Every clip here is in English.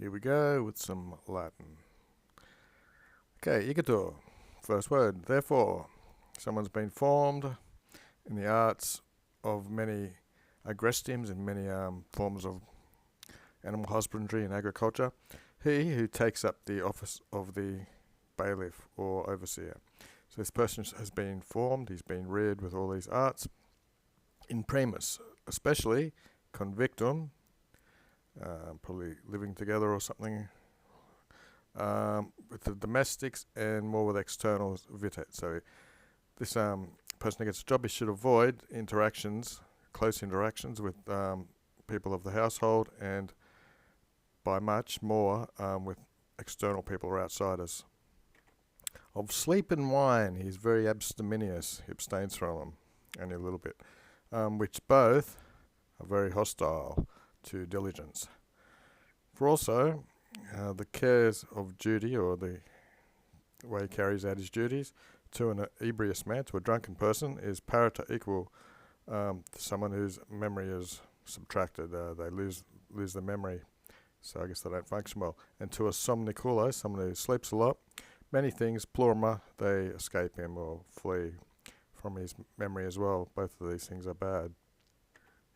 Here we go with some Latin. Okay, igitur. First word. Therefore, someone's been formed in the arts of many agrestiums and many forms of animal husbandry and agriculture. He who takes up the office of the bailiff or overseer. So this person has been formed, he's been reared with all these arts. In primis, especially convictum, probably living together or something, with the domestics and more with externals vitet. So this person who gets a job, he should avoid close interactions with people of the household, and by much more with external people or outsiders. Of sleep and wine, he's very abstemious, he abstains from them, only a little bit, which both are very hostile to diligence. For also, the cares of duty, or the way he carries out his duties, to an ebrious man, to a drunken person, is parata equal to someone whose memory is subtracted. They lose their memory, so I guess they don't function well. And to a somniculo, someone who sleeps a lot, many things, plurima, they escape him or flee from his memory as well. Both of these things are bad.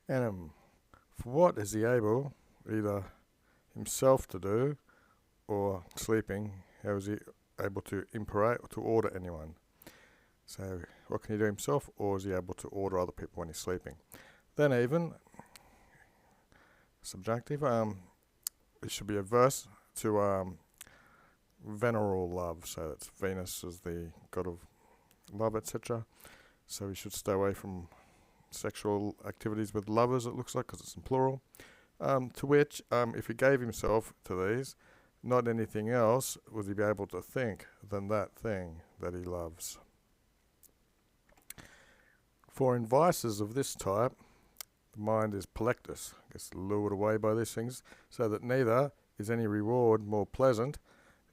And for what is he able, either himself to do or sleeping, how is he able to imperate or to order anyone? So what can he do himself, or is he able to order other people when he's sleeping? Then even, subjunctive, it should be adverse to veneral love, so that's Venus is the god of love, etc. So he should stay away from sexual activities with lovers, it looks like, because it's in plural. To which, if he gave himself to these, not anything else would he be able to think than that thing that he loves. For in vices of this type, the mind is pelectus, I guess lured away by these things, so that neither is any reward more pleasant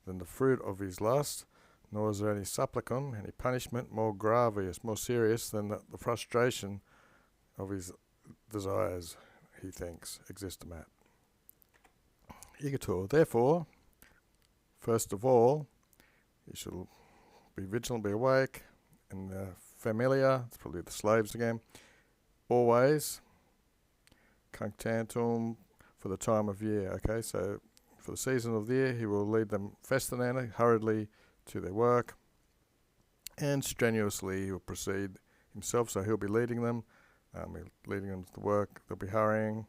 than the fruit of his lust, nor is there any supplicum, any punishment more gravious, more serious than the frustration of his desires, he thinks, existimat. Igitur. Therefore, first of all, he should be vigilant, be awake, and familia, it's probably the slaves again, always, cunctantum, for the time of year. Okay, so for the season of the year, he will lead them festinana, hurriedly to their work, and strenuously he will proceed himself, so he'll be leading them, leading them to the work, they'll be hurrying.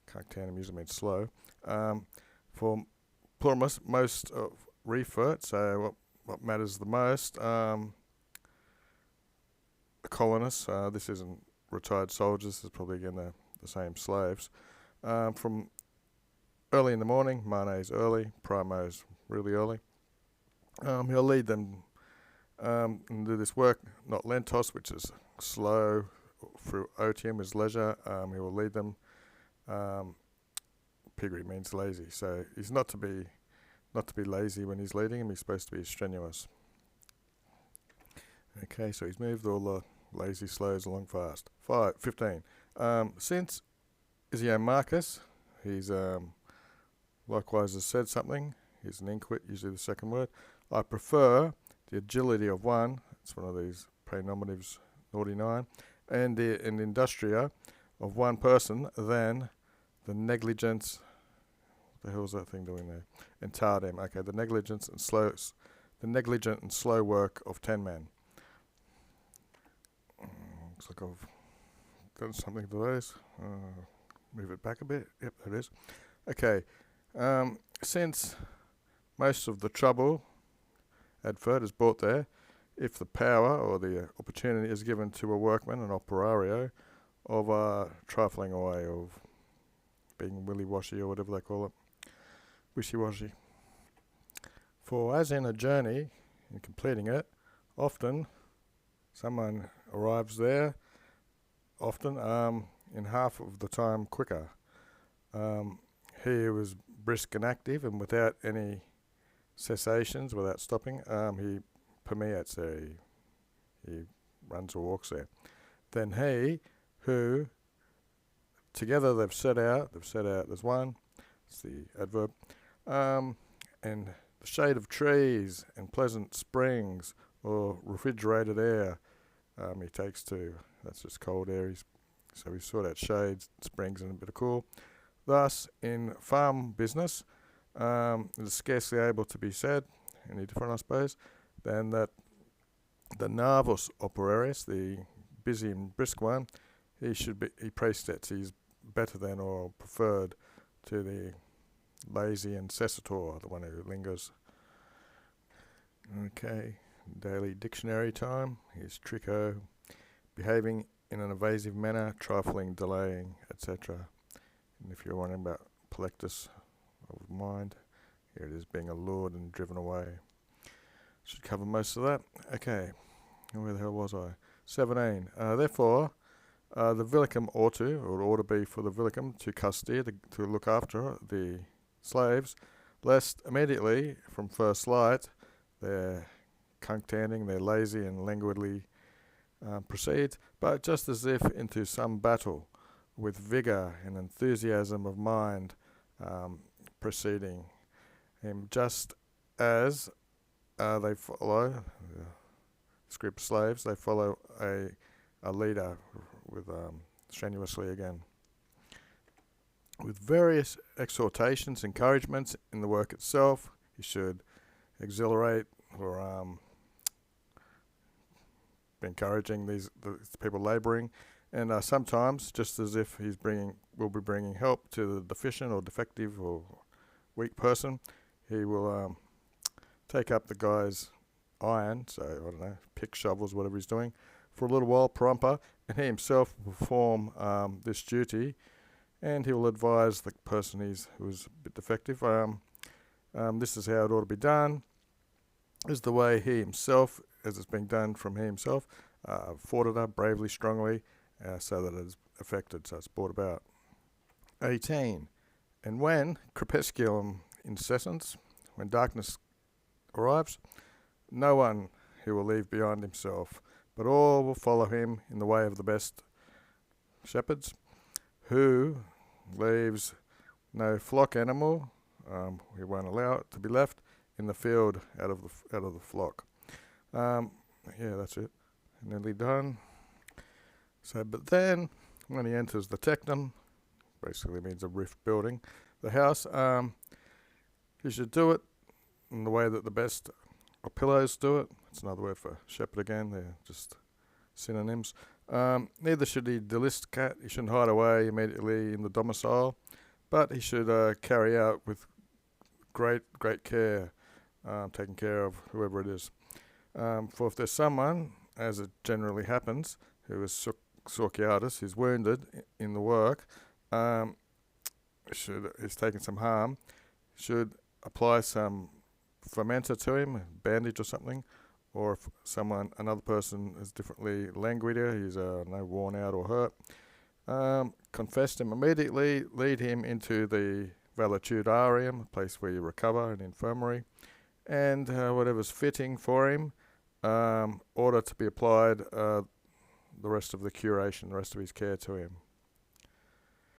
Cunctanum usually means slow. For plurimus, most of refert, so what matters the most, colonists, this isn't retired soldiers, this is probably again the same slaves. From early in the morning, manes early, primos really early. He'll lead them and do this work, not lentos, which is slow, through otium is leisure. He will lead them. Pigri means lazy, so he's not to be lazy when he's leading him. He's supposed to be strenuous. Okay, so he's moved all the lazy slows along fast. 15. Since Isiomachus, he's likewise has said something. He's an inquit, usually the second word. I prefer the agility of one. It's one of these praenominatives, naughty 9, and the industria of one person than the negligence. What the hell is that thing doing there? And tardem. Okay, the negligent and slow work of 10 men. Looks like I've done something to those. Move it back a bit. Yep, there it is. Okay. Since most of the trouble advert is brought there, if the power or the opportunity is given to a workman, an operario, of trifling away, of being willy-washy or whatever they call it, wishy-washy. For as in a journey, in completing it, often someone arrives there, often in half of the time quicker. He was brisk and active, and without any cessations, without stopping, he permeates there, he runs or walks there. Then he who, together they've set out, there's one, It's the adverb. And the shade of trees and pleasant springs or refrigerated air he takes to. That's just cold air. So we sort out shades, springs, and a bit of cool. Thus, in farm business, it is scarcely able to be said, any different I suppose, than that the Narvus operarius, the busy and brisk one, he prestets, he's better than or preferred to the lazy and cessator, the one who lingers. Okay, daily dictionary time. Here's Trico, behaving in an evasive manner, trifling, delaying, etc. And if you're wondering about Plectus of mind, here it is, being allured and driven away. Should cover most of that. Okay, where the hell was I? 17. Therefore, the villicum ought to be for the villicum to custody, to look after the slaves, lest immediately from first light they're cunctanding, they're lazy and languidly proceed, but just as if into some battle, with vigour and enthusiasm of mind preceding him, just as they follow script slaves, they follow a leader with strenuously again, with various exhortations, encouragements in the work itself. He should exhilarate or encouraging the people labouring, and sometimes, just as if will be bringing help to the deficient or defective or weak person, he will take up the guy's iron, so I don't know, pick shovels, whatever he's doing, for a little while proper, and he himself will perform this duty, and he will advise the person who is a bit defective. This is how it ought to be done. This is the way he himself, as it's being done from he himself, fought it up bravely, strongly, so that it is effected, so it's brought about. 18. And when crepusculum incessans, when darkness arrives, no one he will leave behind himself, but all will follow him in the way of the best shepherds, who leaves no flock animal, he won't allow it to be left in the field out of the flock. Yeah, that's it. Nearly done. So, but then when he enters the tectum, basically means a rift building, the house, he should do it in the way that the best pillows do it. It's another word for shepherd again. They're just synonyms. Neither should he delist cat. He shouldn't hide away immediately in the domicile, but he should carry out with great care, taking care of whoever it is. For if there's someone, as it generally happens, who is sorciatus, is wounded in the work, is taking some harm, should apply some fermenter to him, a bandage or something, or if another person is differently languider, he's worn out or hurt, confess him immediately, lead him into the valetudarium, a place where you recover, an infirmary, and whatever's fitting for him, order to be applied the rest of the curation, the rest of his care to him.